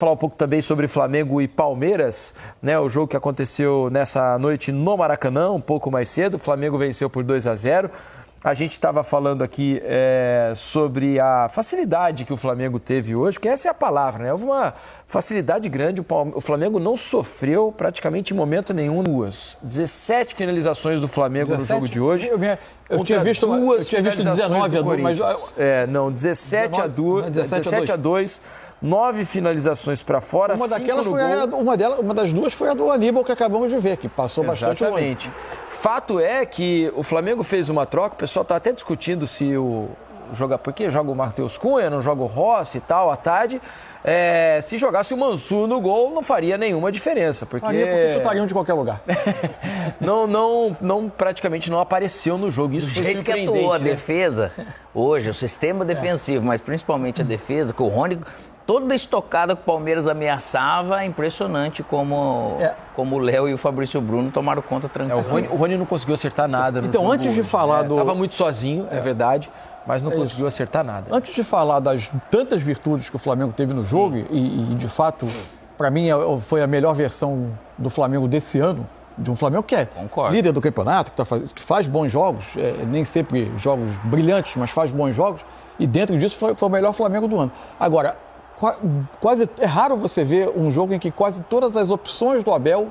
Falar um pouco também sobre Flamengo e Palmeiras, né? O jogo que aconteceu nessa noite no Maracanã, um pouco mais cedo. O Flamengo venceu por 2-0. A gente estava falando aqui sobre a facilidade que o Flamengo teve hoje, porque essa é a palavra, né? Houve uma facilidade grande, o Flamengo não sofreu praticamente em momento nenhum. 17 finalizações do Flamengo 17? No jogo de hoje. Eu tinha visto 19 a 2, mas... não, 17 a 2. 9 finalizações para fora, uma das duas foi a do Aníbal, que acabamos de ver, que passou bastante longe. Exatamente. Fato é que o Flamengo fez uma troca, o pessoal está até discutindo se porque joga o Matheus Cunha, não joga o Rossi e tal, à tarde. Se jogasse o Mansur no gol, não faria nenhuma diferença. Porque chutariam de qualquer lugar. Praticamente não apareceu no jogo. Isso foi surpreendente. Do jeito que atuou a defesa hoje, o sistema defensivo, mas principalmente a defesa, com o Rony... Toda a estocada que o Palmeiras ameaçava, é impressionante como o Léo e o Fabrício Bruno tomaram conta tranquilo. O Rony não conseguiu acertar nada. Então, antes de falar do... Estava muito sozinho, é verdade, mas não conseguiu acertar nada. Antes de falar das tantas virtudes que o Flamengo teve no jogo, e de fato, para mim, foi a melhor versão do Flamengo desse ano, de um Flamengo que é líder do campeonato, que faz bons jogos, nem sempre jogos brilhantes, mas faz bons jogos, e dentro disso foi o melhor Flamengo do ano. Agora, é raro você ver um jogo em que quase todas as opções do Abel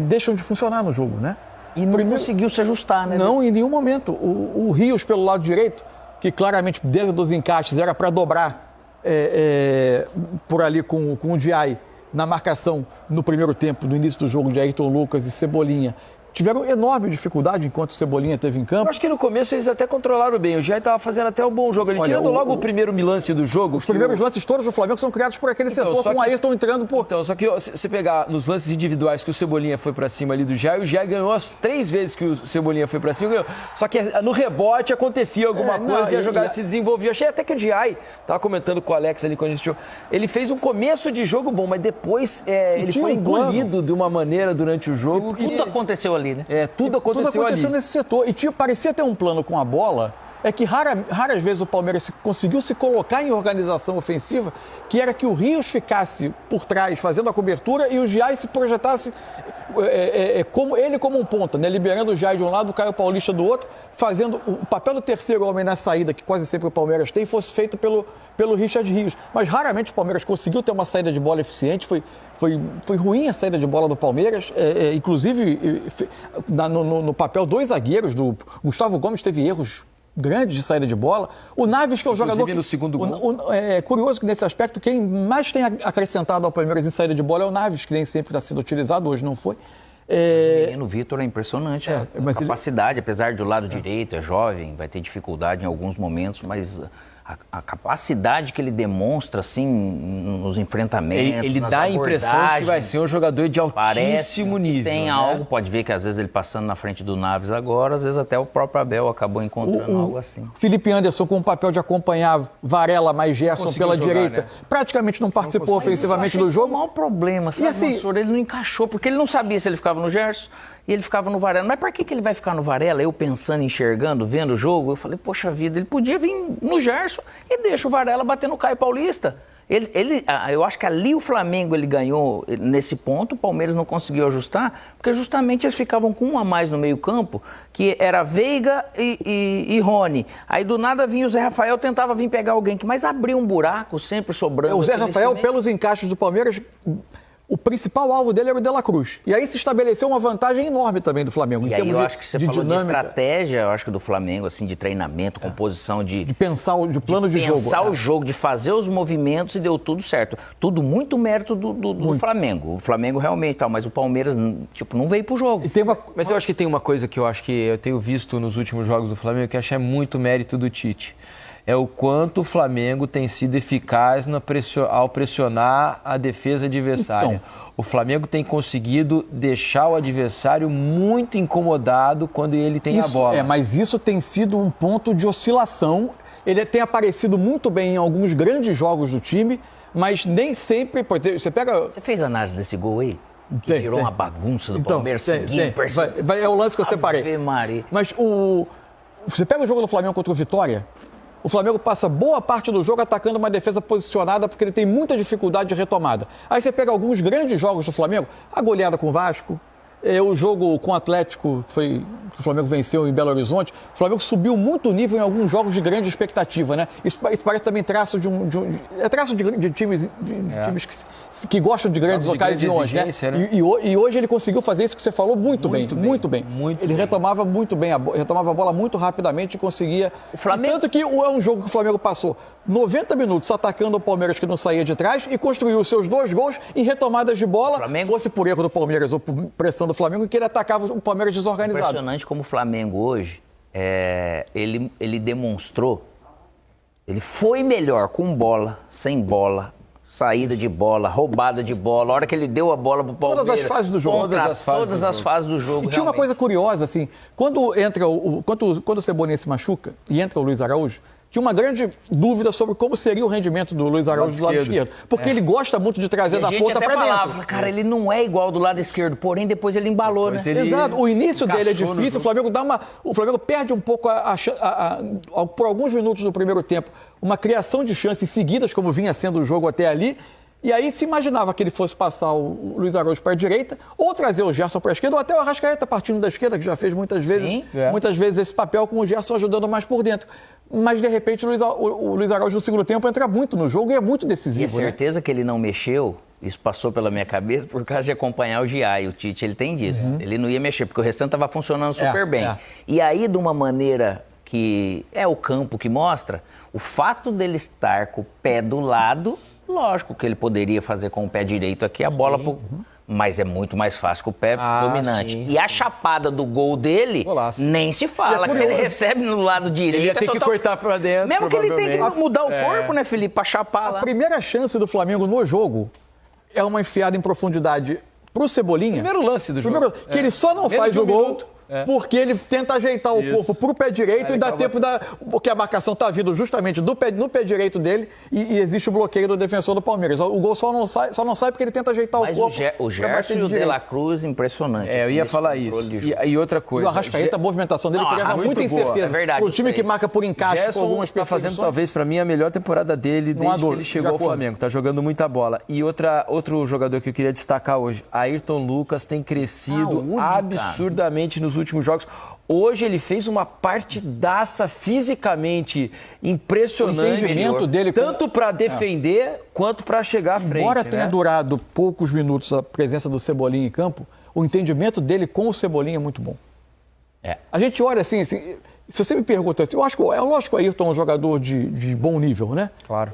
deixam de funcionar no jogo, né? E não conseguiu se ajustar, né? Não, em nenhum momento. O Rios pelo lado direito, que claramente dentro dos encaixes era para dobrar por ali com o Diay na marcação no primeiro tempo, no início do jogo de Ayrton Lucas e Cebolinha, tiveram enorme dificuldade enquanto o Cebolinha esteve em campo. Eu acho que no começo eles até controlaram bem. O Jair estava fazendo até um bom jogo. Ele tirando logo o primeiro lance do jogo. Os primeiros lances todos do Flamengo são criados por aquele setor, com o Ayrton entrando por... Então, só que se você pegar nos lances individuais que o Cebolinha foi pra cima ali do Jair, o Jair ganhou as 3 vezes que o Cebolinha foi pra cima. Ganhou. Só que no rebote acontecia alguma coisa e a jogada se desenvolvia. Eu achei até que o Jair, tava comentando com o Alex ali quando a gente jogou, ele fez um começo de jogo bom, mas depois ele foi engolido de uma maneira durante o jogo. Tudo aconteceu ali, né? Tudo aconteceu nesse setor. E parecia ter um plano com a bola, que raras vezes o Palmeiras conseguiu se colocar em organização ofensiva, que era que o Rios ficasse por trás fazendo a cobertura e o Diay se projetasse como um ponta, né? Liberando o Diay de um lado, o Caio Paulista do outro, fazendo o papel do terceiro homem na saída, que quase sempre o Palmeiras tem, fosse feito pelo Richard Rios. Mas raramente o Palmeiras conseguiu ter uma saída de bola eficiente, foi ruim a saída de bola do Palmeiras, inclusive no papel 2 zagueiros, Gustavo Gomes teve erros grandes de saída de bola. O Naves, que é o jogador... no segundo gol. É curioso que nesse aspecto, quem mais tem acrescentado ao Palmeiras em saída de bola é o Naves, que nem sempre está sendo utilizado, hoje não foi. O Vitor é impressionante, a capacidade, apesar do lado direito, é jovem, vai ter dificuldade em alguns momentos, mas a capacidade que ele demonstra, assim, nos enfrentamentos, ele dá a impressão de que vai ser um jogador de altíssimo nível. Tem algo, pode ver que às vezes ele passando na frente do Naves agora, às vezes até o próprio Abel acabou encontrando algo assim. Felipe Anderson com o papel de acompanhar Varela mais Gerson pela direita, né? Praticamente não participou ofensivamente do jogo. O maior problema, sabe, Mansur, ele não encaixou, porque ele não sabia se ele ficava no Gerson e ele ficava no Varela. Mas para que ele vai ficar no Varela? Eu pensando, enxergando, vendo o jogo, eu falei, poxa vida, ele podia vir no Gerson e deixa o Varela bater no Caio Paulista. Eu acho que ali o Flamengo ele ganhou nesse ponto, o Palmeiras não conseguiu ajustar, porque justamente eles ficavam com um a mais no meio campo, que era Veiga e Rony. Aí do nada vinha o Zé Rafael, tentava vir pegar alguém, mas abriu um buraco sempre sobrando. O Zé Rafael, pelos encaixes do Palmeiras... O principal alvo dele era o De La Cruz. E aí se estabeleceu uma vantagem enorme também do Flamengo. E aí eu acho que você falou de estratégia, eu acho que do Flamengo, assim, de treinamento, composição de pensar o plano de jogo. De pensar o jogo, de fazer os movimentos e deu tudo certo. Tudo muito mérito do Flamengo. O Flamengo realmente tal, mas o Palmeiras, não veio pro jogo. Mas eu acho que tem uma coisa que eu tenho visto nos últimos jogos do Flamengo que eu acho muito mérito do Tite. É o quanto o Flamengo tem sido eficaz ao pressionar a defesa adversária. O Flamengo tem conseguido deixar o adversário muito incomodado quando ele tem a bola. Mas isso tem sido um ponto de oscilação. Ele tem aparecido muito bem em alguns grandes jogos do time, mas nem sempre... Você fez análise desse gol aí? Que virou uma bagunça do Palmeiras, seguindo, é o lance que eu separei. Mas você pega o jogo do Flamengo contra o Vitória, o Flamengo passa boa parte do jogo atacando uma defesa posicionada porque ele tem muita dificuldade de retomada. Aí você pega alguns grandes jogos do Flamengo, a goleada com o Vasco, o jogo com o Atlético, que o Flamengo venceu em Belo Horizonte, o Flamengo subiu muito o nível em alguns jogos de grande expectativa, né? Isso parece também traço de times, times que gostam de grandes ocasiões, né? E hoje ele conseguiu fazer isso que você falou muito bem. Ele retomava muito bem, retomava a bola muito rapidamente e conseguia... Tanto que é um jogo que o Flamengo passou 90 minutos atacando o Palmeiras que não saía de trás e construiu os seus 2 gols em retomadas de bola, fosse por erro do Palmeiras ou por pressão do Flamengo, que ele atacava o Palmeiras desorganizado. Impressionante como o Flamengo hoje, ele demonstrou, ele foi melhor com bola, sem bola, saída de bola, roubada de bola, a hora que ele deu a bola pro Palmeiras. Todas as fases do jogo. Todas as fases do jogo. E tinha uma coisa curiosa, assim, quando o Cebolinha se machuca e entra o Luiz Araújo, tinha uma grande dúvida sobre como seria o rendimento do Luiz Araújo do lado esquerdo. Porque ele gosta muito de trazer da ponta para dentro. Cara, ele não é igual do lado esquerdo, porém depois ele embalou, né? Exato. O início dele é difícil, o Flamengo perde um pouco por alguns minutos do primeiro tempo, uma criação de chances seguidas, como vinha sendo o jogo até ali. E aí se imaginava que ele fosse passar o Luiz Araújo para a direita, ou trazer o Gerson para a esquerda, ou até o Arrascaeta partindo da esquerda, que já fez muitas vezes esse papel com o Gerson ajudando mais por dentro. Mas, de repente, o Luiz Araújo no segundo tempo entra muito no jogo e é muito decisivo. E a certeza que ele não mexeu, isso passou pela minha cabeça por causa de acompanhar o Giai. O Tite, ele tem disso. Ele não ia mexer, porque o restante estava funcionando super bem. E aí, de uma maneira que é o campo que mostra, o fato dele estar com o pé do lado, lógico que ele poderia fazer com o pé direito aqui a bola... Mas é muito mais fácil com o pé dominante. Sim. E a chapada do gol dele, nem se fala. Que se ele recebe no lado direito... Ele ia ter que cortar pra dentro, mesmo que ele tenha que mudar o corpo, né, Felipe, pra chapar lá. A primeira chance do Flamengo no jogo é uma enfiada em profundidade pro Cebolinha. Primeiro lance do jogo. Que ele só não faz o gol... Porque ele tenta ajeitar o corpo pro pé direito e dá tempo porque a marcação tá vindo justamente no pé direito dele e existe o bloqueio do defensor do Palmeiras. O gol só não sai porque ele tenta ajeitar o corpo. Mas o Gerson e o De La Cruz, impressionante. Eu ia falar isso. E outra coisa. E o Arrascaeta, a movimentação dele criava muita incerteza. É verdade. Pro time que marca por encaixe com algumas pessoas. Tá fazendo talvez pra mim a melhor temporada dele desde que ele chegou ao Flamengo. Tá jogando muita bola. E outro jogador que eu queria destacar hoje, Ayrton Lucas, tem crescido absurdamente nos últimos jogos. Hoje ele fez uma partidaça fisicamente impressionante. O entendimento dele tanto para defender quanto para chegar à frente. Embora tenha durado poucos minutos a presença do Cebolinha em campo, o entendimento dele com o Cebolinha é muito bom. A gente olha assim, se você me pergunta, eu acho que é lógico que o Ayrton é um jogador de bom nível, né? Claro.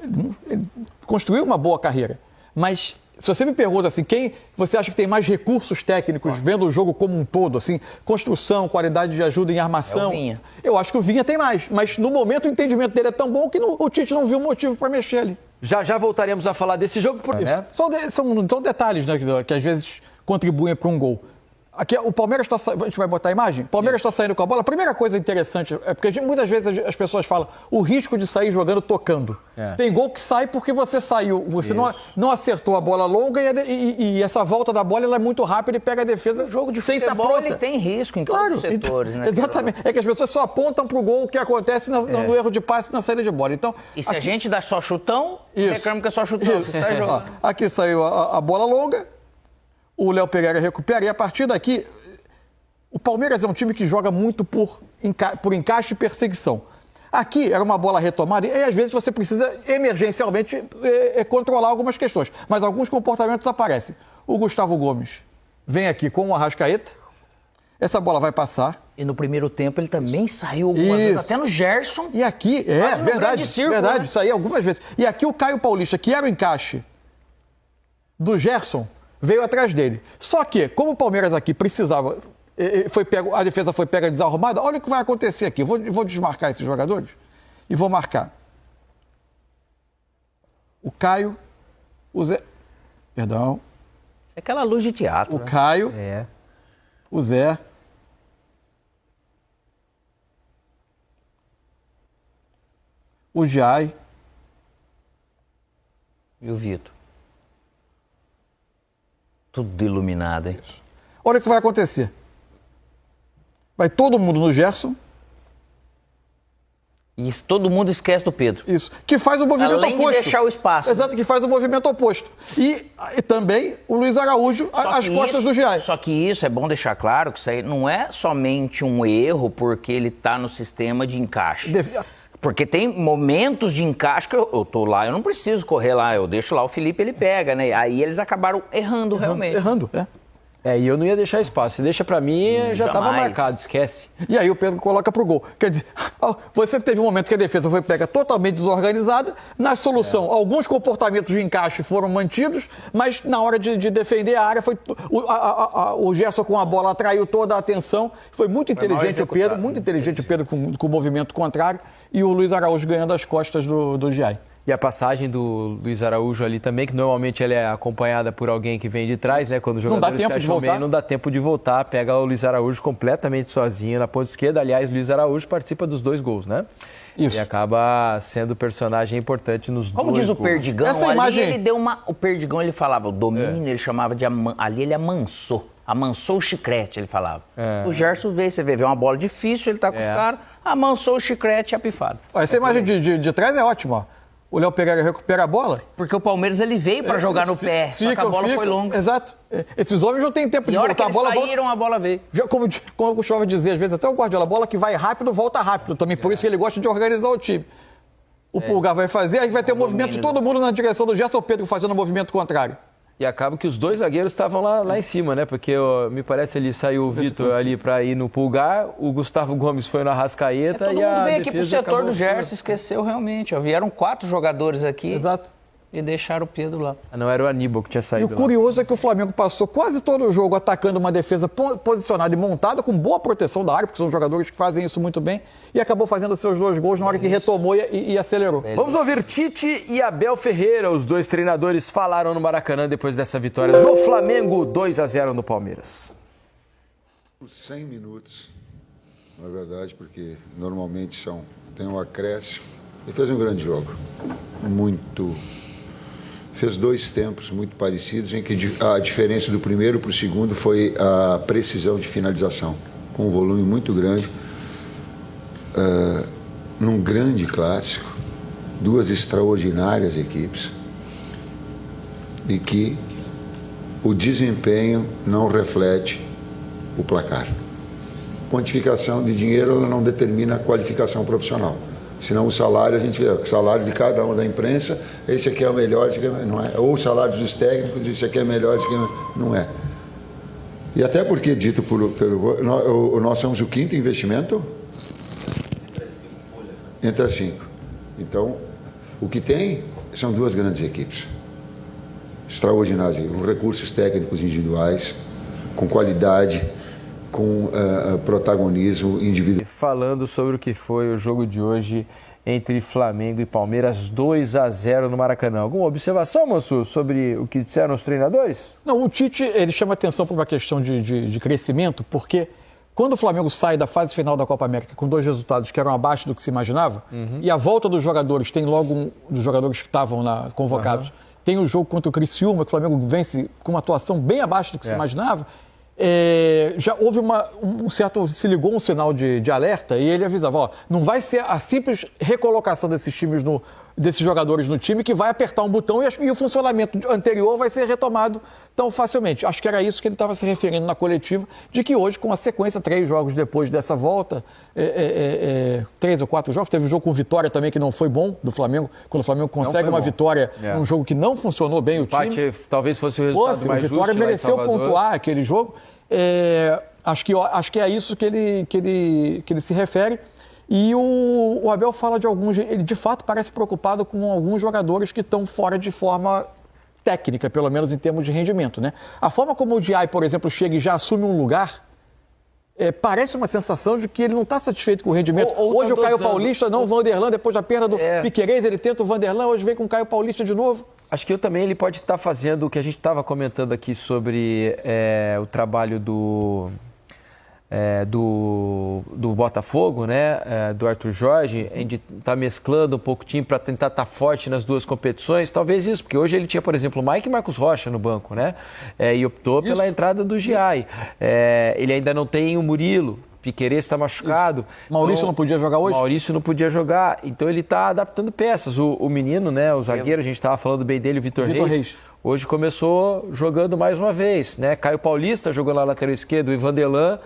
Ele construiu uma boa carreira, mas... Se você me pergunta assim, quem você acha que tem mais recursos técnicos vendo o jogo como um todo, assim, construção, qualidade de ajuda em armação? É o Vinha. Eu acho que o Vinha tem mais, mas no momento o entendimento dele é tão bom que o Tite não viu motivo para mexer ali. Já voltaremos a falar desse jogo por isso. São detalhes, né, que às vezes contribuem para um gol. Aqui, o Palmeiras está saindo. A gente vai botar a imagem? O Palmeiras está saindo com a bola. A primeira coisa interessante é porque muitas vezes as pessoas falam o risco de sair jogando tocando. Tem gol que sai porque você saiu. Você não acertou a bola longa e essa volta da bola ela é muito rápida e pega a defesa. O jogo de futebol ele tem risco em todos os setores, né? Exatamente. É que as pessoas só apontam para o gol que acontece no erro de passe na saída de bola. Então, e se a gente dá só chutão, reclama que é só chutão. Você sai jogando. Aqui saiu a bola longa. O Léo Pereira recupera e a partir daqui, o Palmeiras é um time que joga muito por encaixe e perseguição. Aqui era uma bola retomada e às vezes você precisa emergencialmente controlar algumas questões, mas alguns comportamentos aparecem. O Gustavo Gomes vem aqui com o Arrascaeta, essa bola vai passar. E no primeiro tempo ele também saiu algumas vezes, até no Gerson. E aqui, verdade, né? Saiu algumas vezes. E aqui o Caio Paulista, que era o encaixe do Gerson, veio atrás dele. Só que, como o Palmeiras aqui precisava, a defesa foi pega desarrumada, olha o que vai acontecer aqui. Vou desmarcar esses jogadores e vou marcar o Caio, o Zé... Perdão. É aquela luz de teatro. O Caio, o Zé... o Giai... E o Vitor. Tudo iluminado, hein? Olha o que vai acontecer. Vai todo mundo no Gerson. E todo mundo esquece do Pedro. Isso. Que faz o movimento Além oposto. de deixar o espaço. Exato, que faz o movimento oposto. E também o Luiz Araújo às costas do Giai. Só que isso é bom deixar claro que isso aí não é somente um erro porque ele está no sistema de encaixe. Porque tem momentos de encaixe que eu tô lá, eu não preciso correr lá, eu deixo lá o Felipe, ele pega, né? Aí eles acabaram errando realmente. Errando, é. E eu não ia deixar espaço. Se deixa pra mim, já estava marcado, esquece. E aí o Pedro coloca pro gol. Quer dizer, você teve um momento que a defesa foi pega totalmente desorganizada. Na solução, alguns comportamentos de encaixe foram mantidos, mas na hora de defender a área, o Gerson com a bola atraiu toda a atenção. Foi muito inteligente o Pedro, muito inteligente o Pedro com o movimento contrário. E o Luiz Araújo ganhando as costas do Giai. E a passagem do Luiz Araújo ali também, que normalmente ela é acompanhada por alguém que vem de trás, né? Quando o jogador se achou bem, não dá tempo de voltar. Pega o Luiz Araújo completamente sozinho na ponta esquerda. Aliás, o Luiz Araújo participa dos 2 gols, né? Isso. E acaba sendo personagem importante nos 2 gols. Como diz o Perdigão, essa imagem... ali ele deu uma... O Perdigão, ele falava, o domínio, ele chamava de... Ali ele amansou. Amansou o chiclete, ele falava. O Gerson veio, você vê uma bola difícil, ele tá com os caras, amansou o chiclete e a pifada. Essa imagem de trás é ótima, ó. O Léo Pereira recupera a bola. Porque o Palmeiras ele veio para jogar no pé, só que a bola foi longa. Exato. Esses homens não têm tempo de voltar. A bola saíram, a bola veio. Como eu costumava dizer, às vezes, até o Guardiola, a bola que vai rápido, volta rápido também. Por isso que ele gosta de organizar o time. O Pulgar vai fazer, aí vai ter movimento de todo mundo na direção do Gerson, Pedro fazendo o movimento contrário. E acaba que os 2 zagueiros estavam lá em cima, né? Porque me parece ali saiu o Vitor ali para ir no Pulgar, o Gustavo Gomes foi na Arrascaeta todo e a mundo veio aqui pro setor acabou... do Gerson, esqueceu realmente. Ó, vieram 4 jogadores aqui. Exato. E deixaram o Pedro lá. Não era o Aníbal que tinha saído. E o curioso é que o Flamengo passou quase todo o jogo atacando uma defesa posicionada e montada, com boa proteção da área, porque são jogadores que fazem isso muito bem, e acabou fazendo seus 2 gols na hora que retomou e acelerou. Vamos ouvir Tite e Abel Ferreira. Os 2 treinadores falaram no Maracanã depois dessa vitória do Flamengo, 2-0 no Palmeiras. 100 minutos, na verdade, porque normalmente tem um acréscimo. Ele fez um grande jogo, fez 2 tempos muito parecidos, em que a diferença do primeiro para o segundo foi a precisão de finalização, com um volume muito grande, num grande clássico, 2 extraordinárias equipes, e que o desempenho não reflete o placar. Quantificação de dinheiro ela não determina a qualificação profissional. Senão o salário, a gente vê, o salário de cada um da imprensa, esse aqui é o melhor, esse aqui não é. Ou o salário dos técnicos, esse aqui é melhor, esse aqui não é. E até porque, dito nós somos o 5º investimento? Entre as 5. Então, o que tem são 2 grandes equipes. Extraordinárias, com recursos técnicos individuais, com qualidade, com protagonismo individual. Falando sobre o que foi o jogo de hoje entre Flamengo e Palmeiras, 2-0 no Maracanã. Alguma observação, Mansur, sobre o que disseram os treinadores? Não, o Tite, ele chama atenção para uma questão de crescimento, porque quando o Flamengo sai da fase final da Copa América com 2 resultados que eram abaixo do que se imaginava, e a volta dos jogadores, tem logo dos jogadores que estavam convocados, tem o jogo contra o Criciúma, que o Flamengo vence com uma atuação bem abaixo do que se imaginava, já houve se ligou um sinal de alerta e ele avisava, ó, não vai ser a simples recolocação desses jogadores no time que vai apertar um botão e o funcionamento anterior vai ser retomado tão facilmente. Acho que era isso que ele estava se referindo na coletiva, de que hoje, com a sequência, 3 jogos depois dessa volta, 3 ou 4 jogos, teve um jogo com Vitória também que não foi bom do Flamengo, quando o Flamengo consegue uma vitória, um jogo que não funcionou bem o time. Talvez fosse o resultado mais justo. O Vitória mereceu pontuar aquele jogo. Acho que é isso que ele se refere. E o Abel fala de alguns... Ele, de fato, parece preocupado com alguns jogadores que estão fora de forma técnica, pelo menos em termos de rendimento, né? A forma como o Giai, por exemplo, chega e já assume um lugar, parece uma sensação de que ele não está satisfeito com o rendimento. Hoje o Caio Paulista, não o Vanderlan, depois da perda do Piquerez, ele tenta o Vanderlan, hoje vem com o Caio Paulista de novo. Acho que ele pode estar fazendo o que a gente estava comentando aqui sobre o trabalho do Botafogo, né? Do Arthur Jorge, de estar mesclando um pouco o time para tentar estar forte nas 2 competições. Talvez isso, porque hoje ele tinha, por exemplo, o Mike e Marcos Rocha no banco, né? E optou pela entrada do Giai. Ele ainda não tem o Murilo, Piquerez está machucado. Maurício então, não podia jogar hoje? Maurício não podia jogar, então ele está adaptando peças. O menino, né, o zagueiro, a gente estava falando bem dele, o Vitor Reis. Hoje começou jogando mais uma vez, né? Caio Paulista jogou lá lateral esquerdo, o Ivan Delan,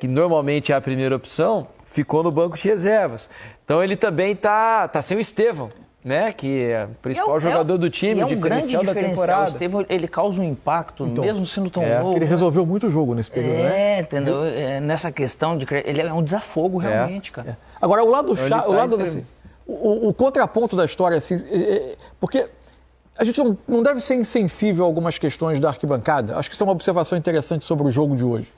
que normalmente é a primeira opção, ficou no banco de reservas. Então ele também tá sem o Estevão, né? Que é o principal jogador do time, é um diferencial da temporada. O Estevão, ele causa um impacto, então, mesmo sendo tão novo. Ele resolveu muito o jogo nesse período, né? Entendeu? Nessa questão de... Ele é um desafogo, realmente, cara. Agora, o lado assim, o contraponto da história, assim, porque a gente não deve ser insensível a algumas questões da arquibancada. Acho que isso é uma observação interessante sobre o jogo de hoje.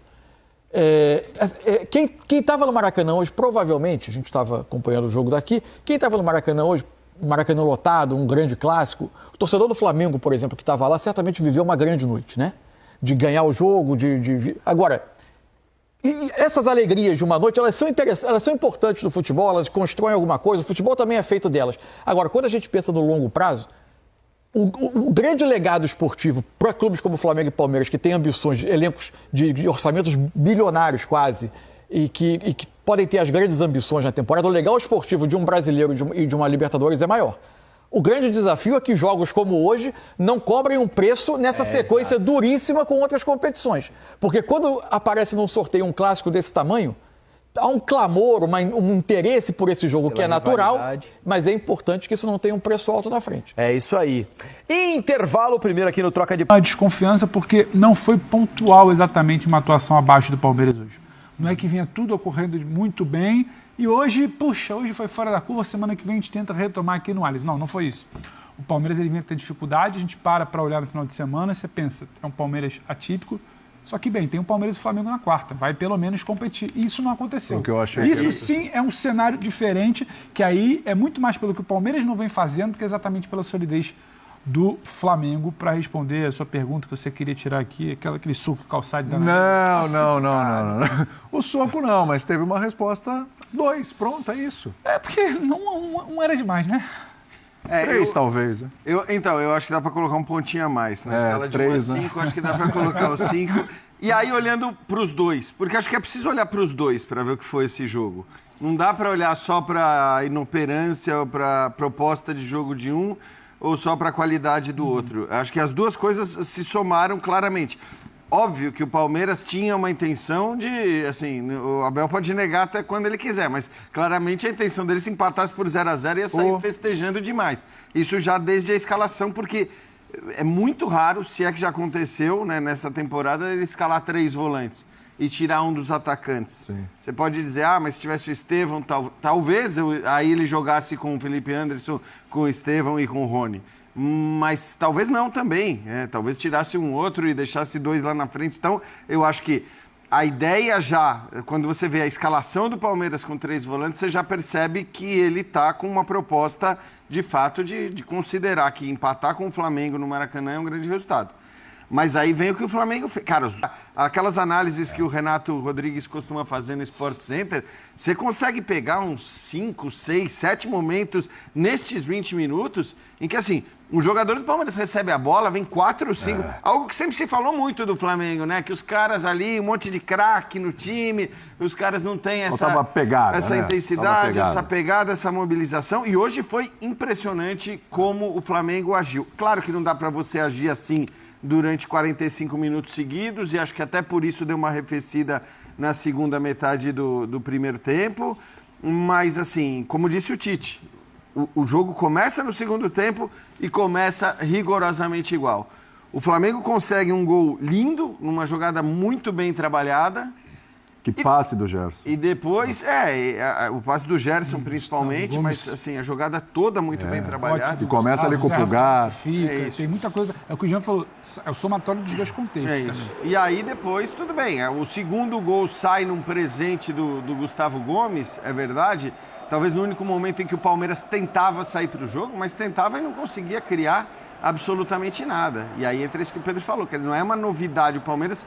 Quem estava no Maracanã hoje, provavelmente, a gente estava acompanhando o jogo daqui, quem estava no Maracanã hoje, Maracanã lotado, um grande clássico, o torcedor do Flamengo, por exemplo, que estava lá, certamente viveu uma grande noite, né? De ganhar o jogo, Agora, e essas alegrias de uma noite, elas são interessantes, elas são importantes no futebol, elas constroem alguma coisa, o futebol também é feito delas. Agora, quando a gente pensa no longo prazo, o grande legado esportivo para clubes como Flamengo e Palmeiras, que têm ambições, elencos de orçamentos bilionários quase, e que podem ter as grandes ambições na temporada, o legal esportivo de um brasileiro e de uma Libertadores é maior. O grande desafio é que jogos como hoje não cobrem um preço nessa sequência duríssima com outras competições. Porque quando aparece num sorteio um clássico desse tamanho, há um clamor, um interesse por esse jogo que é natural, mas é importante que isso não tenha um preço alto na frente. É isso aí. Intervalo primeiro aqui no Troca de... A desconfiança porque não foi pontual exatamente uma atuação abaixo do Palmeiras hoje. Não é que vinha tudo ocorrendo muito bem e hoje, hoje foi fora da curva, semana que vem a gente tenta retomar aqui no Allianz. Não foi isso. O Palmeiras ele vinha ter dificuldade, a gente para olhar no final de semana, você pensa, é um Palmeiras atípico. Só que, bem, tem o Palmeiras e o Flamengo na quarta. Vai, pelo menos, competir. E isso não aconteceu. Isso, sim, é um cenário diferente, que aí é muito mais pelo que o Palmeiras não vem fazendo do que exatamente pela solidez do Flamengo. Para responder a sua pergunta que você queria tirar aqui, aquele soco calçado da... Não. O soco não, mas teve uma resposta 2. Pronto, é isso. Porque um era demais, né? 3, talvez. Né? Eu acho que dá para colocar um pontinho a mais. Na escala de 1 a 5, acho que dá para colocar os 5. E aí, olhando para os dois, porque acho que é preciso olhar para os dois para ver o que foi esse jogo. Não dá para olhar só para a inoperância ou para a proposta de jogo de um ou só para a qualidade do outro. Acho que as duas coisas se somaram claramente. Óbvio que o Palmeiras tinha uma intenção de, assim, o Abel pode negar até quando ele quiser, mas claramente a intenção dele se empatasse por 0-0 ia sair festejando demais. Isso já desde a escalação, porque é muito raro, se é que já aconteceu, né, nessa temporada, ele escalar 3 volantes e tirar um dos atacantes. Sim. Você pode dizer, mas se tivesse o Estevão, talvez aí ele jogasse com o Felipe Anderson, com o Estevão e com o Rony. Mas talvez não também, talvez tirasse um outro e deixasse 2 lá na frente. Então, eu acho que a ideia já, quando você vê a escalação do Palmeiras com 3 volantes, você já percebe que ele está com uma proposta, de fato, de considerar que empatar com o Flamengo no Maracanã é um grande resultado. Mas aí vem o que o Flamengo fez. Cara, aquelas análises que o Renato Rodrigues costuma fazer no Sport Center, você consegue pegar uns 5, 6, 7 momentos nestes 20 minutos em que, assim, um jogador do Palmeiras recebe a bola, vem 4 ou 5, algo que sempre se falou muito do Flamengo, né? Que os caras ali, um monte de craque no time, os caras não têm essa intensidade, essa pegada, essa mobilização. E hoje foi impressionante como o Flamengo agiu. Claro que não dá para você agir assim durante 45 minutos seguidos, e acho que até por isso deu uma arrefecida na segunda metade do primeiro tempo. Mas, assim, como disse o Tite, o jogo começa no segundo tempo e começa rigorosamente igual. O Flamengo consegue um gol lindo, numa jogada muito bem trabalhada. Que passe do Gerson. E depois, o passe do Gerson principalmente, mas assim, a jogada toda muito bem trabalhada. E começa ali com o Pulgar. Tem muita coisa. É o que o Jean falou, é o somatório dos 2 contextos. É isso. E aí depois, tudo bem, o segundo gol sai num presente do Gustavo Gomes, é verdade. Talvez no único momento em que o Palmeiras tentava sair para o jogo, mas tentava e não conseguia criar absolutamente nada. E aí entra isso que o Pedro falou, que não é uma novidade. O Palmeiras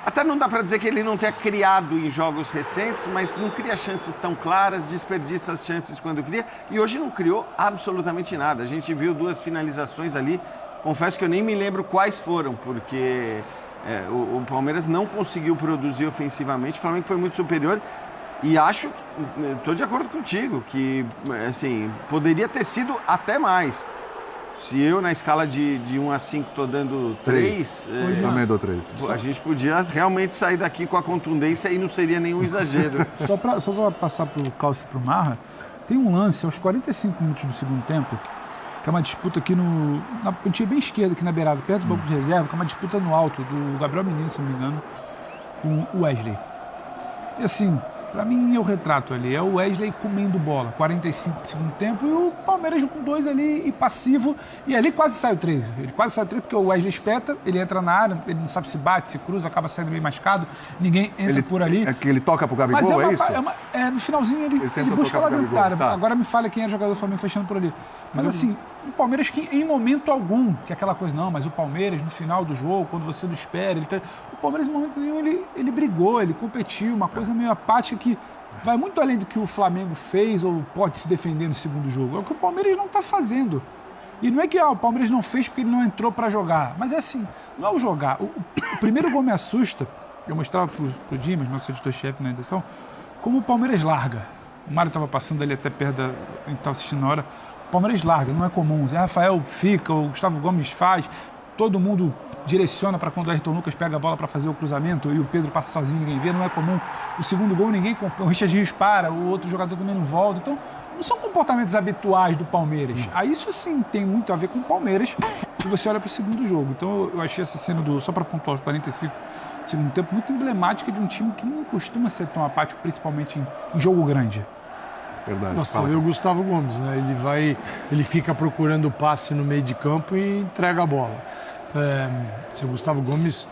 até não dá para dizer que ele não tenha criado em jogos recentes, mas não cria chances tão claras, desperdiça as chances quando cria, e hoje não criou absolutamente nada. A gente viu 2 finalizações ali, confesso que eu nem me lembro quais foram, porque O Palmeiras não conseguiu produzir ofensivamente, o Flamengo foi muito superior e acho, estou de acordo contigo, que assim, poderia ter sido até mais. Se eu, na escala de 1 a 5, estou dando 3... Hoje também dou 3. A gente podia realmente sair daqui com a contundência e não seria nenhum exagero. Só para passar para o Calcio e para o Marra, tem um lance aos 45 minutos do segundo tempo, que é uma disputa aqui na pontinha bem esquerda, aqui na beirada, perto do banco de reserva, que é uma disputa no alto do Gabriel Menino, se não me engano, com o Wesley. E assim, para mim é o retrato ali, é o Wesley comendo bola, 45 do segundo tempo, e o Palmeiras com 2 ali e passivo, e ali quase sai o 3. Ele quase sai o 3 porque o Wesley espeta, ele entra na área, ele não sabe se bate, se cruza, acaba saindo meio mascado, ninguém entra por ali. É que ele toca pro Gabigol, mas isso? No finalzinho ele busca lá dentro da área. Tá. Agora me fala quem é o jogador do Flamengo fechando por ali. Mas assim, o Palmeiras que em momento algum, que é aquela coisa, não, mas o Palmeiras no final do jogo, quando você não espera, o Palmeiras em momento nenhum ele brigou, ele competiu, uma coisa meio apática que vai muito além do que o Flamengo fez ou pode se defender no segundo jogo. É o que o Palmeiras não está fazendo. E não é que o Palmeiras não fez porque ele não entrou para jogar, mas é assim, não é o jogar. O primeiro gol me assusta, eu mostrava para o Dimas, nosso editor-chefe na edição, como o Palmeiras larga. O Mário estava passando ali até perto a gente estava assistindo na hora. O Palmeiras larga, não é comum. O Zé Rafael fica, o Gustavo Gomes faz, todo mundo direciona para quando o Ayrton Lucas pega a bola para fazer o cruzamento e o Pedro passa sozinho, ninguém vê, não é comum. O segundo gol ninguém, o Richard Rios para, o outro jogador também não volta. Então, não são comportamentos habituais do Palmeiras. Aí isso sim tem muito a ver com o Palmeiras, se você olha para o segundo jogo. Então eu achei essa cena só para pontuar os 45 segundo tempo, muito emblemática de um time que não costuma ser tão apático, principalmente em jogo grande. Verdade. Nossa, o Gustavo Gomes, né? Ele fica procurando o passe no meio de campo e entrega a bola. Se o Gustavo Gomes,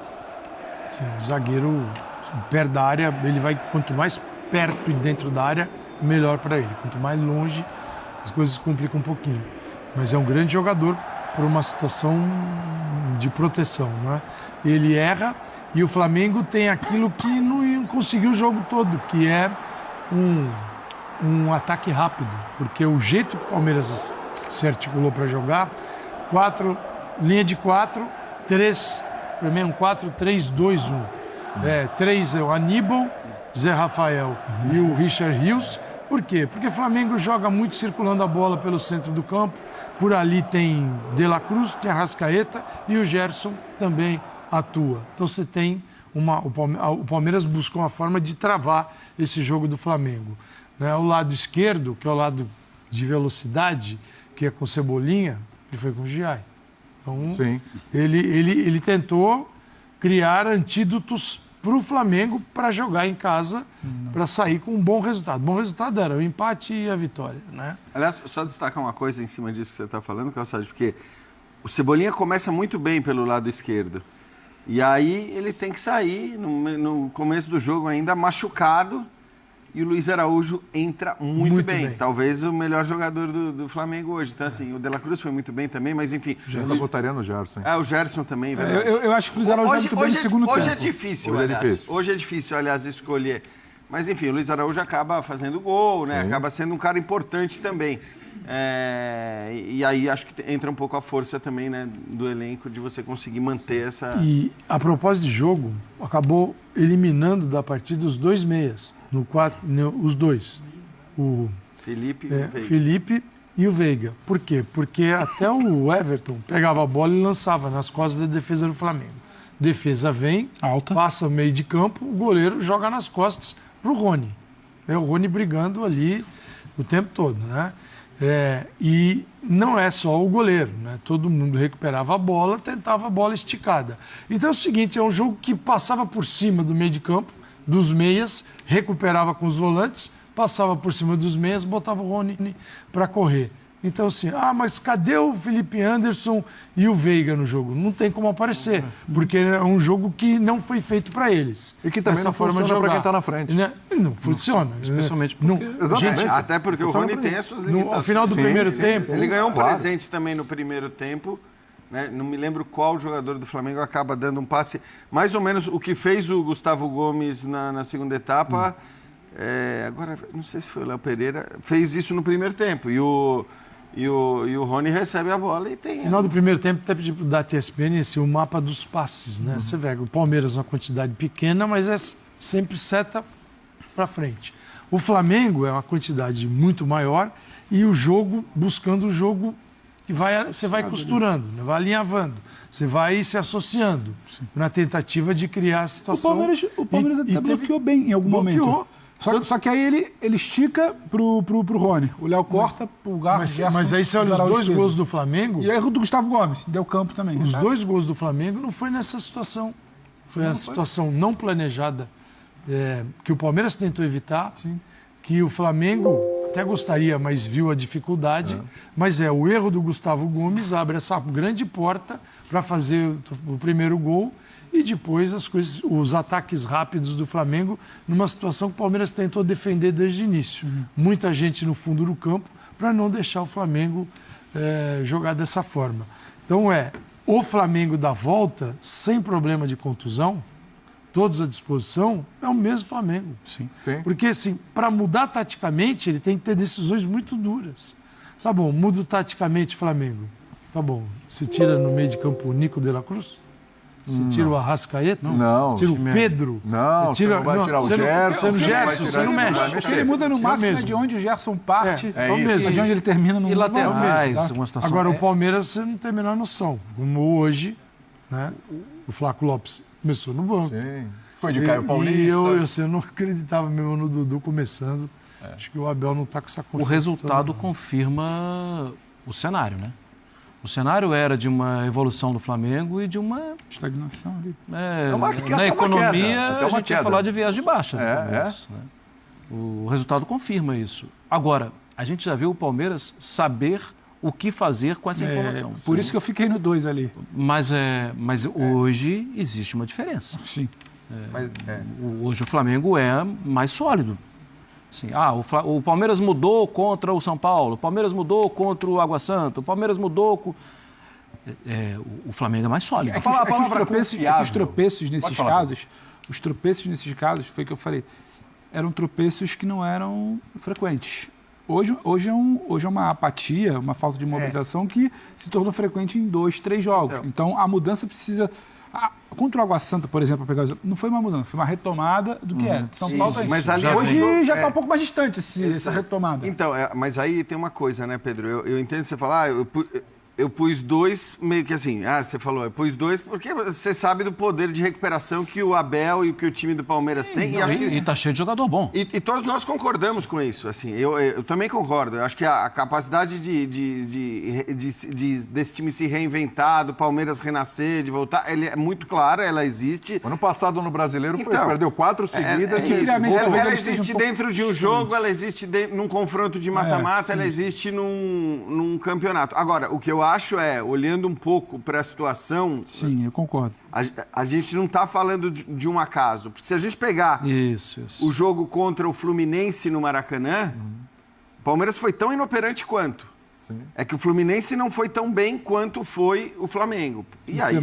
assim, o zagueiro perto da área, ele vai, quanto mais perto e dentro da área, melhor para ele. Quanto mais longe, as coisas complicam um pouquinho. Mas é um grande jogador por uma situação de proteção, né? Ele erra e o Flamengo tem aquilo que não conseguiu o jogo todo, que é um ataque rápido, porque o jeito que o Palmeiras se articulou para jogar, linha de 4, 3, primeiro um 4-3-2-1. 3 é o Aníbal, Zé Rafael e o Richard Rios. Por quê? Porque o Flamengo joga muito circulando a bola pelo centro do campo. Por ali tem De La Cruz, tem Arrascaeta e o Gerson também atua. Então você tem o Palmeiras buscou uma forma de travar esse jogo do Flamengo. O lado esquerdo, que é o lado de velocidade, que é com Cebolinha, ele foi com o Giai. Então, sim, ele tentou criar antídotos para o Flamengo para jogar em casa, para sair com um bom resultado. Bom resultado era o empate e a vitória, né? Aliás, só destacar uma coisa em cima disso que você está falando, Calçado, porque o Cebolinha começa muito bem pelo lado esquerdo. E aí ele tem que sair no começo do jogo ainda machucado. E o Luiz Araújo entra muito bem. Talvez o melhor jogador do Flamengo hoje. Então, assim, o De La Cruz foi muito bem também, mas enfim... Eu botaria no Gerson. O Gerson também. Eu acho que o Luiz Araújo vai muito bem no segundo tempo. Hoje é difícil, aliás. Hoje é difícil, aliás, escolher. Mas, enfim, o Luiz Araújo acaba fazendo gol, né? Sim. Acaba sendo um cara importante também. E aí acho que entra um pouco a força também, né, do elenco de você conseguir manter essa... E a propósito de jogo, acabou eliminando da partida os 2 meias, os dois, o Felipe e o Veiga. Por quê? Porque até o Everton pegava a bola e lançava nas costas da defesa do Flamengo. Defesa vem, alta, passa meio de campo, o goleiro joga nas costas pro Rony. O Rony brigando ali o tempo todo, né? E não é só o goleiro, né? Todo mundo recuperava a bola, tentava a bola esticada. Então é o seguinte, é um jogo que passava por cima do meio de campo, dos meias, recuperava com os volantes, passava por cima dos meias, botava o Rony para correr. Então assim, mas cadê o Felipe Anderson e o Veiga no jogo? Não tem como aparecer, porque é um jogo que não foi feito para eles. E que também não funciona para quem está na frente. Não funciona. Especialmente porque... Exatamente. Até porque o Rony tem as suas limitações. Ao final do primeiro tempo... Ele ganhou um presente também no primeiro tempo. Né? Não me lembro qual jogador do Flamengo acaba dando um passe. Mais ou menos o que fez o Gustavo Gomes na segunda etapa. Agora, não sei se foi o Léo Pereira. Fez isso no primeiro tempo. E E o Rony recebe a bola e tem... No final do primeiro tempo, até pedi para o Data ESPN o mapa dos passes, né? Você vê, o Palmeiras é uma quantidade pequena, mas é sempre seta para frente. O Flamengo é uma quantidade muito maior e o jogo, buscando o jogo, você vai costurando, né? Vai alinhavando, você vai se associando na tentativa de criar a situação. O Palmeiras até bloqueou bem em algum momento. Só que aí ele estica pro Rony. O Léo corta pro Garro. Mas aí você olha os 2 gols do Flamengo. E o erro do Gustavo Gomes, deu campo também. Os 2 gols do Flamengo não foi nessa situação. Foi a situação não planejada que o Palmeiras tentou evitar. Sim. Que o Flamengo até gostaria, mas viu a dificuldade. Mas o erro do Gustavo Gomes abre essa grande porta para fazer o primeiro gol. E depois os ataques rápidos do Flamengo, numa situação que o Palmeiras tentou defender desde o início. Muita gente no fundo do campo para não deixar o Flamengo jogar dessa forma. Então o Flamengo da volta, sem problema de contusão, todos à disposição, é o mesmo Flamengo. Sim. Porque, assim, para mudar taticamente, ele tem que ter decisões muito duras. Tá bom, muda taticamente o Flamengo. Tá bom, se tira no meio de campo o Nico de la Cruz? Você tira o Arrascaeta? Não. Você tira o Pedro? Não, você não vai tirar o Gerson. Você não mexe. O que ele muda no máximo é de onde o Gerson parte, de onde ele termina no laterais. Agora, o Palmeiras, você não tem a menor noção. Como hoje, né? O Flaco Lopes começou no banco. Sim. Foi de Caio Paulista. E eu não acreditava mesmo no Dudu começando. Acho que o Abel não está com essa confiança. O resultado confirma o cenário, né? O cenário era de uma evolução do Flamengo e de uma estagnação ali. Na economia, a gente ia falar de viés de baixa. Né? O resultado confirma isso. Agora, a gente já viu o Palmeiras saber o que fazer com essa informação. Por isso que eu fiquei no 2 ali. Mas hoje existe uma diferença. Sim. Hoje o Flamengo é mais sólido. Assim, o Palmeiras mudou contra o São Paulo, o Palmeiras mudou contra o Água Santa, o Palmeiras mudou... o Flamengo é mais sólido. Os tropeços nesses casos, foi o que eu falei, eram tropeços que não eram frequentes. Hoje é uma apatia, uma falta de mobilização que se tornou frequente em 2, 3 jogos. Então a mudança precisa... Contra o Água Santa, por exemplo, não foi uma mudança, foi uma retomada do que era. São Paulo é mas isso. Hoje já está um pouco mais distante essa retomada. Então, mas aí tem uma coisa, né, Pedro? Eu entendo você falar, eu pus 2 meio que assim, você falou, eu pus 2 porque você sabe do poder de recuperação que o Abel e que o time do Palmeiras tem. E tá cheio de jogador bom. E todos nós concordamos com isso, assim, eu também concordo. Eu acho que a capacidade desse time se reinventar, do Palmeiras renascer, de voltar, ele é muito clara, ela existe. Ano passado no Brasileiro perdeu 4 seguidas. Ela existe dentro de um jogo, ela existe num confronto de mata-mata, ela existe num campeonato. Agora, o que eu acho olhando um pouco para a situação... Sim, eu concordo. A gente não está falando de um acaso. Porque se a gente pegar o jogo contra o Fluminense no Maracanã, o Palmeiras foi tão inoperante quanto. Sim. É que o Fluminense não foi tão bem quanto foi o Flamengo. E aí,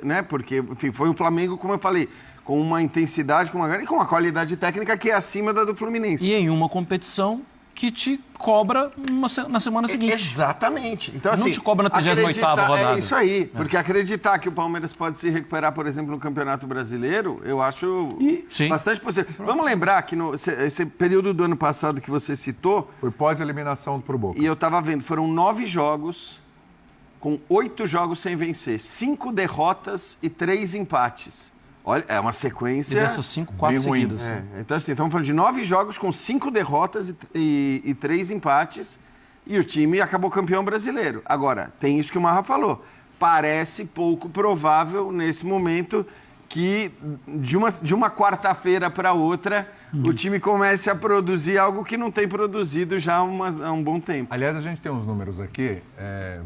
né? Porque, enfim, foi o Flamengo, como eu falei, com uma intensidade, com uma qualidade técnica que é acima da do Fluminense. E em uma competição que te cobra na semana seguinte. Exatamente. Então, assim, não te cobra na 38ª rodada. É isso aí. Porque acreditar que o Palmeiras pode se recuperar, por exemplo, no Campeonato Brasileiro, eu acho bastante possível. Vamos lembrar que esse período do ano passado que você citou... Foi pós-eliminação pro Boca. E eu estava vendo, foram 9 jogos, com 8 jogos sem vencer. 5 derrotas e 3 empates. Olha, é uma sequência... E dessas 5, 4 seguidas. Então, assim, estamos falando de 9 jogos com 5 derrotas e 3 empates e o time acabou campeão brasileiro. Agora, tem isso que o Marra falou. Parece pouco provável, nesse momento, que de uma quarta-feira para outra o time comece a produzir algo que não tem produzido já há um bom tempo. Aliás, a gente tem uns números aqui.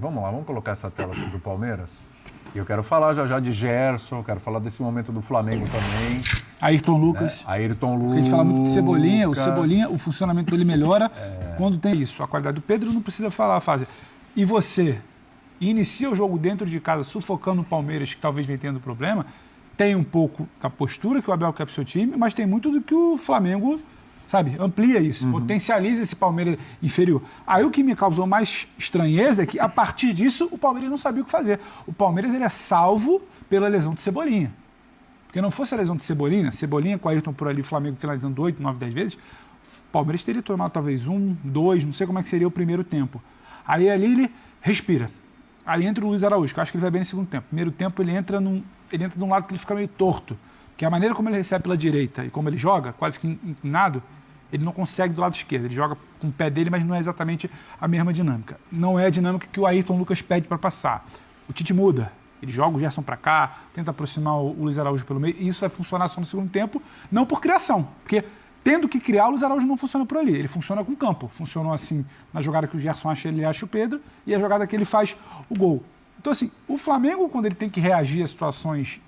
Vamos lá, vamos colocar essa tela sobre o Palmeiras. E eu quero falar já de Gerson, quero falar desse momento do Flamengo também. Ayrton Lucas. Ayrton Lucas. A gente fala muito de Cebolinha. O Cebolinha, o funcionamento dele melhora quando tem isso. A qualidade do Pedro não precisa falar a fase. E você inicia o jogo dentro de casa, sufocando o Palmeiras, que talvez venha tendo problema, tem um pouco da postura que o Abel quer pro seu time, mas tem muito do que o Flamengo sabe? Amplia isso, potencializa esse Palmeiras inferior. Aí o que me causou mais estranheza é que, a partir disso, o Palmeiras não sabia o que fazer. O Palmeiras ele é salvo pela lesão de Cebolinha. Porque não fosse a lesão de Cebolinha com o Ayrton por ali, o Flamengo finalizando 8, 9, 10 vezes, o Palmeiras teria tomado talvez 1, 2, não sei como é que seria o primeiro tempo. Aí ali ele respira. Aí entra o Luiz Araújo, que eu acho que ele vai bem no segundo tempo. Primeiro tempo ele entra de um lado que ele fica meio torto. Porque a maneira como ele recebe pela direita e como ele joga, quase que inclinado, ele não consegue do lado esquerdo. Ele joga com o pé dele, mas não é exatamente a mesma dinâmica. Não é a dinâmica que o Ayrton Lucas pede para passar. O Tite muda. Ele joga o Gerson para cá, tenta aproximar o Luiz Araújo pelo meio, e isso vai funcionar só no segundo tempo, não por criação. Porque tendo que criar, o Luiz Araújo não funciona por ali. Ele funciona com o campo. Funcionou assim na jogada que o Gerson acha, ele acha o Pedro, e a jogada que ele faz o gol. Então, assim, o Flamengo, quando ele tem que reagir a situações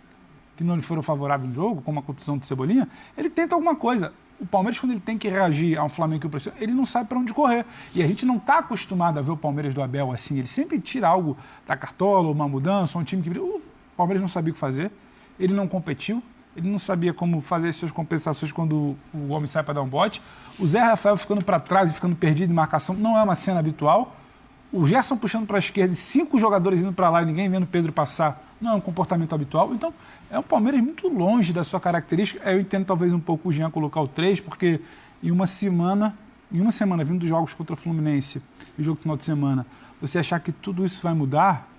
que não lhe foram favoráveis no jogo, como a contusão de Cebolinha, ele tenta alguma coisa. O Palmeiras, quando ele tem que reagir a um Flamengo que o pressiona, ele não sabe para onde correr. E a gente não está acostumado a ver o Palmeiras do Abel assim. Ele sempre tira algo da cartola, uma mudança, um time que... O Palmeiras não sabia o que fazer, ele não competiu, ele não sabia como fazer as suas compensações quando o homem sai para dar um bote. O Zé Rafael ficando para trás e ficando perdido em marcação não é uma cena habitual. O Gerson puxando para a esquerda e 5 jogadores indo para lá e ninguém vendo o Pedro passar não é um comportamento habitual. Então, é um Palmeiras muito longe da sua característica. Eu entendo talvez um pouco o Jean colocar o 3, porque em uma semana vindo dos jogos contra o Fluminense e o jogo do final de semana, você achar que tudo isso vai mudar,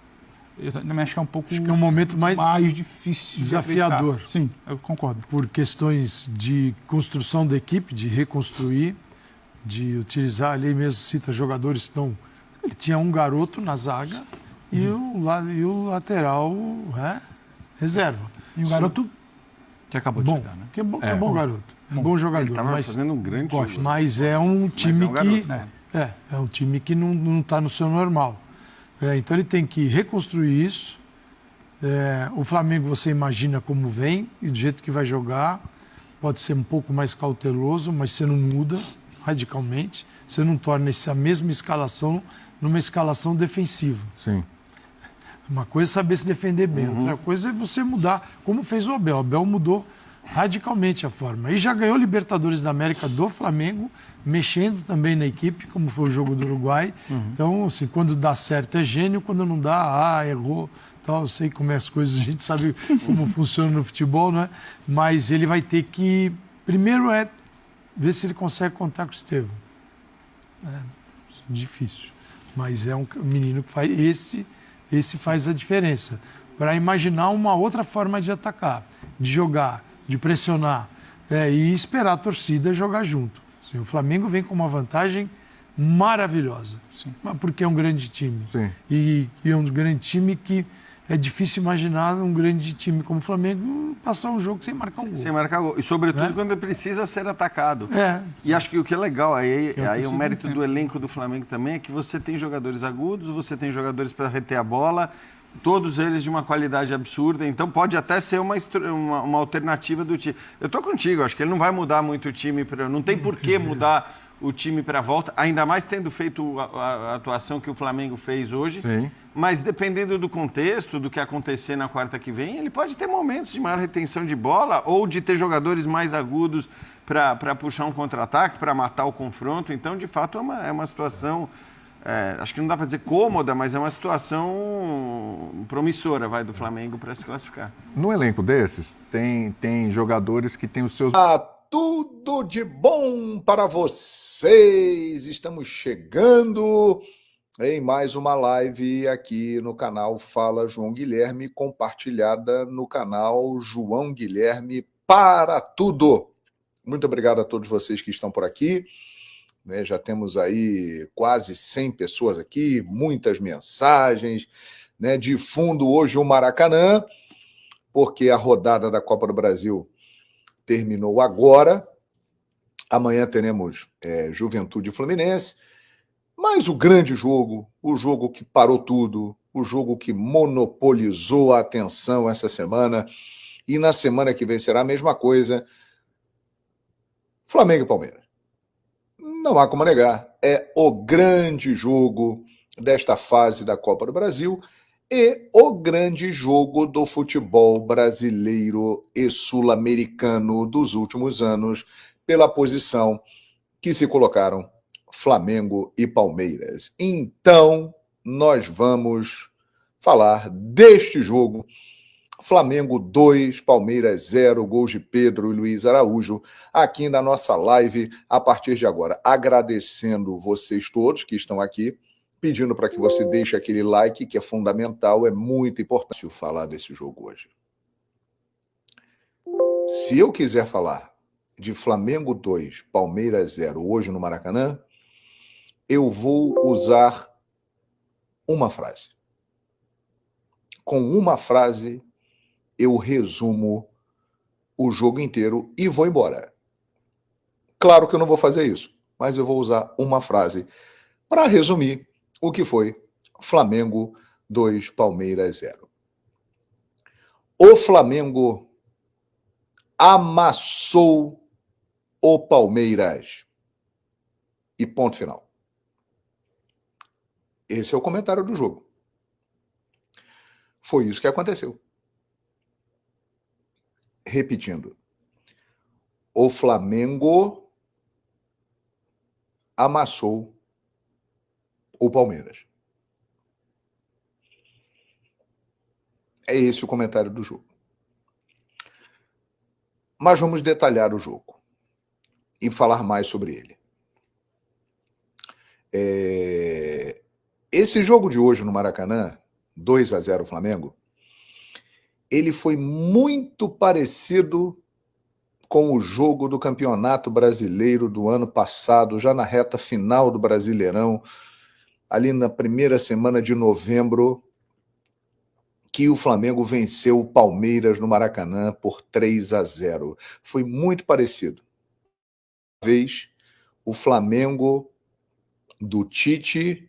eu também acho que é um pouco... Acho que é um momento mais difícil. Desafiador. Sim, eu concordo. Por questões de construção da equipe, de reconstruir, de utilizar, ali mesmo cita jogadores que estão... Ele tinha um garoto na zaga e o lateral reserva. E o garoto que acabou de chegar, né? Que é bom garoto. É bom jogador. Ele estava fazendo um grande jogo. Mas é um time é um time que não está no seu normal. Então ele tem que reconstruir isso. O Flamengo você imagina como vem e do jeito que vai jogar. Pode ser um pouco mais cauteloso, mas você não muda radicalmente. Você não torna essa mesma escalação numa escalação defensiva. Sim. Uma coisa é saber se defender bem, outra coisa é você mudar, como fez o Abel. O Abel mudou radicalmente a forma. E já ganhou Libertadores da América do Flamengo, mexendo também na equipe, como foi o jogo do Uruguai. Então, assim, quando dá certo é gênio, quando não dá, errou. Tal, eu sei como é as coisas, a gente sabe como funciona no futebol, né? Mas ele vai ter que, primeiro ver se ele consegue contar com o Estevão. Difícil. Mas é um menino que faz... Esse faz a diferença. Para imaginar uma outra forma de atacar, de jogar, de pressionar e esperar a torcida jogar junto. Assim, o Flamengo vem com uma vantagem maravilhosa. Sim. Porque é um grande time. Sim. E é um grande time que é difícil imaginar um grande time como o Flamengo passar um jogo sem marcar um gol. Sem marcar gol. E sobretudo quando precisa ser atacado. E acho que o que é legal, aí o mérito do elenco do Flamengo também é que você tem jogadores agudos, você tem jogadores para reter a bola, todos eles de uma qualidade absurda, então pode até ser uma alternativa do time. Eu tô contigo, acho que ele não vai mudar muito o time, não tem por que mudar o time para a volta, ainda mais tendo feito a atuação que o Flamengo fez hoje. Sim. Mas dependendo do contexto, do que acontecer na quarta que vem, ele pode ter momentos de maior retenção de bola ou de ter jogadores mais agudos para puxar um contra-ataque, para matar o confronto. Então, de fato, é uma situação, acho que não dá para dizer cômoda, mas é uma situação promissora do Flamengo para se classificar. No elenco desses, tem jogadores que têm os seus... Tudo de bom para vocês! Estamos chegando em mais uma live aqui no canal Fala João Guilherme, compartilhada no canal João Guilherme para tudo. Muito obrigado a todos vocês que estão por aqui. Já temos aí quase 100 pessoas aqui, muitas mensagens. De fundo hoje o Maracanã, porque a rodada da Copa do Brasil terminou agora. Amanhã teremos Juventude e Fluminense. Mas o grande jogo, o jogo que parou tudo, o jogo que monopolizou a atenção essa semana, e na semana que vem será a mesma coisa, Flamengo e Palmeiras. Não há como negar, é o grande jogo desta fase da Copa do Brasil e o grande jogo do futebol brasileiro e sul-americano dos últimos anos, pela posição que se colocaram Flamengo e Palmeiras. Então, nós vamos falar deste jogo. Flamengo 2, Palmeiras 0, gols de Pedro e Luiz Araújo, aqui na nossa live, a partir de agora. Agradecendo vocês todos que estão aqui, pedindo para que você deixe aquele like, que é fundamental, é muito importante falar desse jogo hoje. Se eu quiser falar de Flamengo 2, Palmeiras 0, hoje no Maracanã, eu vou usar uma frase. Com uma frase, eu resumo o jogo inteiro e vou embora. Claro que eu não vou fazer isso, mas eu vou usar uma frase para resumir o que foi Flamengo 2, Palmeiras 0. O Flamengo amassou o Palmeiras. E ponto final. Esse é o comentário do jogo. Foi isso que aconteceu. Repetindo. O Flamengo amassou o Palmeiras. É esse o comentário do jogo. Mas vamos detalhar o jogo e falar mais sobre ele. Esse jogo de hoje no Maracanã, 2-0 Flamengo, ele foi muito parecido com o jogo do Campeonato Brasileiro do ano passado, já na reta final do Brasileirão, ali na primeira semana de novembro, que o Flamengo venceu o Palmeiras no Maracanã por 3-0. Foi muito parecido. Vez o Flamengo do Tite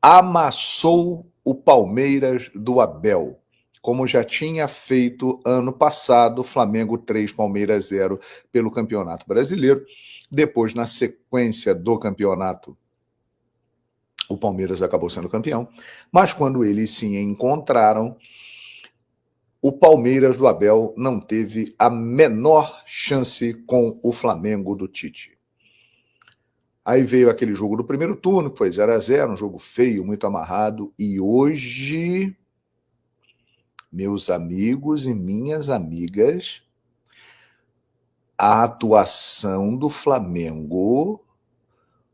amassou o Palmeiras do Abel, como já tinha feito ano passado, Flamengo 3, Palmeiras 0 pelo Campeonato Brasileiro. Depois, na sequência do campeonato, o Palmeiras acabou sendo campeão. Mas quando eles se encontraram, o Palmeiras do Abel não teve a menor chance com o Flamengo do Tite. Aí veio aquele jogo do primeiro turno, que foi 0-0, um jogo feio, muito amarrado. E hoje, meus amigos e minhas amigas, a atuação do Flamengo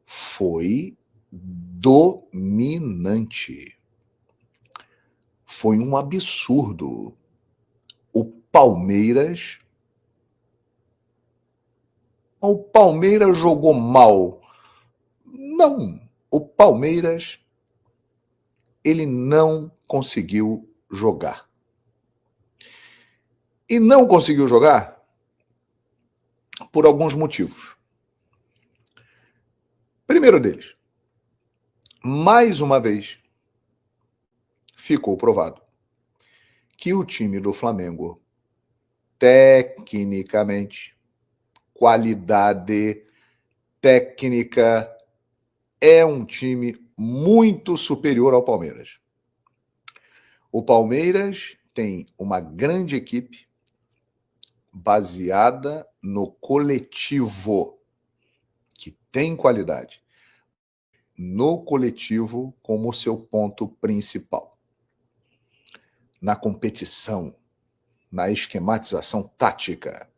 foi dominante. Foi um absurdo. O Palmeiras jogou mal. Não, o Palmeiras, ele não conseguiu jogar. E não conseguiu jogar por alguns motivos. Primeiro deles, mais uma vez, ficou provado que o time do Flamengo, tecnicamente, qualidade técnica, é um time muito superior ao Palmeiras. O Palmeiras tem uma grande equipe baseada no coletivo, que tem qualidade, no coletivo como seu ponto principal. Na competição, na esquematização tática,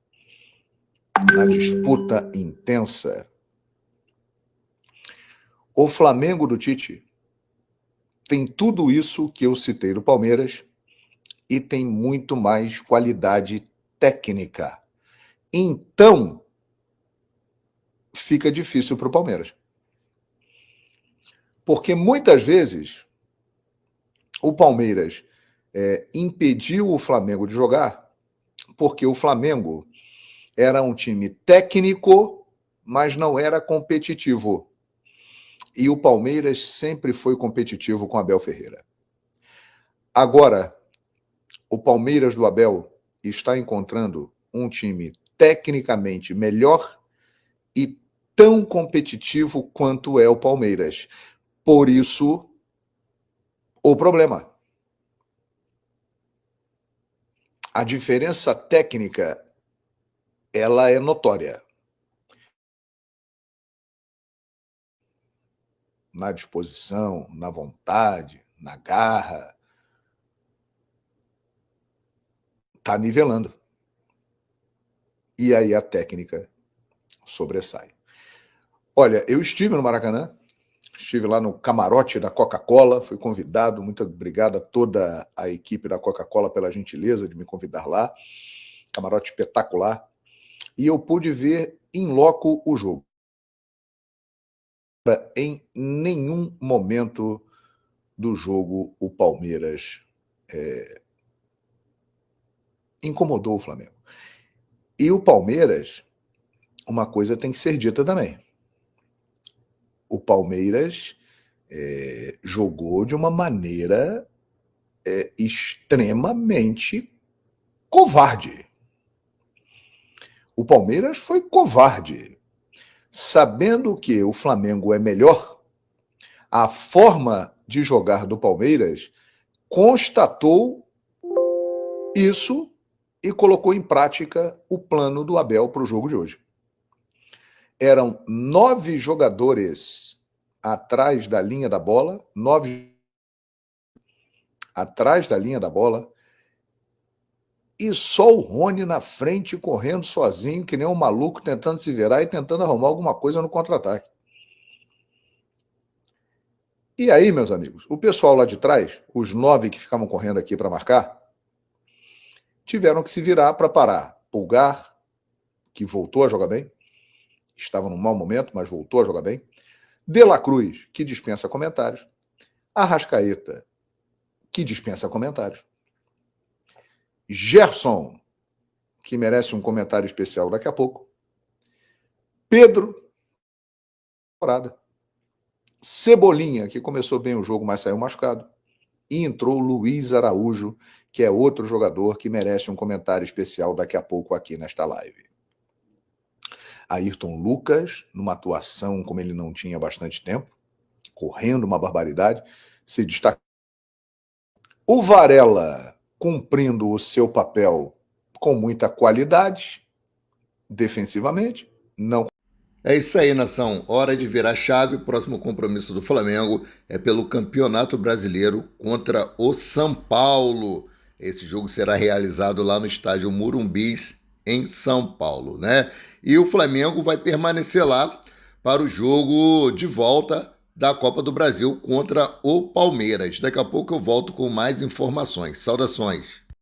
na disputa intensa. O Flamengo do Tite tem tudo isso que eu citei do Palmeiras e tem muito mais qualidade técnica. Então, fica difícil para o Palmeiras. Porque muitas vezes o Palmeiras impediu o Flamengo de jogar porque o Flamengo era um time técnico, mas não era competitivo. E o Palmeiras sempre foi competitivo com Abel Ferreira. Agora, o Palmeiras do Abel está encontrando um time tecnicamente melhor e tão competitivo quanto é o Palmeiras. Por isso, o problema. A diferença técnica, ela é notória. na disposição, na vontade, na garra, está nivelando. E aí a técnica sobressai. Olha, eu estive no Maracanã, estive lá no camarote da Coca-Cola, fui convidado, muito obrigado a toda a equipe da Coca-Cola pela gentileza de me convidar lá, camarote espetacular, e eu pude ver em loco o jogo. Em nenhum momento do jogo o Palmeiras incomodou o Flamengo. E o Palmeiras, uma coisa tem que ser dita também. O Palmeiras jogou de uma maneira extremamente covarde. O Palmeiras foi covarde. Sabendo que o Flamengo é melhor, a forma de jogar do Palmeiras constatou isso e colocou em prática o plano do Abel para o jogo de hoje. Eram 9 jogadores atrás da linha da bola, 9 atrás da linha da bola, e só o Rony na frente, correndo sozinho, que nem um maluco, tentando se virar e tentando arrumar alguma coisa no contra-ataque. E aí, meus amigos, o pessoal lá de trás, os 9 que ficavam correndo aqui para marcar, tiveram que se virar para parar. Pulgar, que voltou a jogar bem, estava num mau momento, mas voltou a jogar bem. De La Cruz, que dispensa comentários. Arrascaeta, que dispensa comentários. Gerson, que merece um comentário especial daqui a pouco. Pedro, Cebolinha, que começou bem o jogo, mas saiu machucado. E entrou Luiz Araújo, que é outro jogador que merece um comentário especial daqui a pouco aqui nesta live. Ayrton Lucas, numa atuação como ele não tinha bastante tempo, correndo uma barbaridade, se destacou. O Varela, cumprindo o seu papel com muita qualidade, defensivamente, não. É isso aí, nação. Hora de virar chave. O próximo compromisso do Flamengo é pelo Campeonato Brasileiro contra o São Paulo. Esse jogo será realizado lá no estádio Morumbis, em São Paulo, né? E o Flamengo vai permanecer lá para o jogo de volta da Copa do Brasil contra o Palmeiras. Daqui a pouco eu volto com mais informações. Saudações!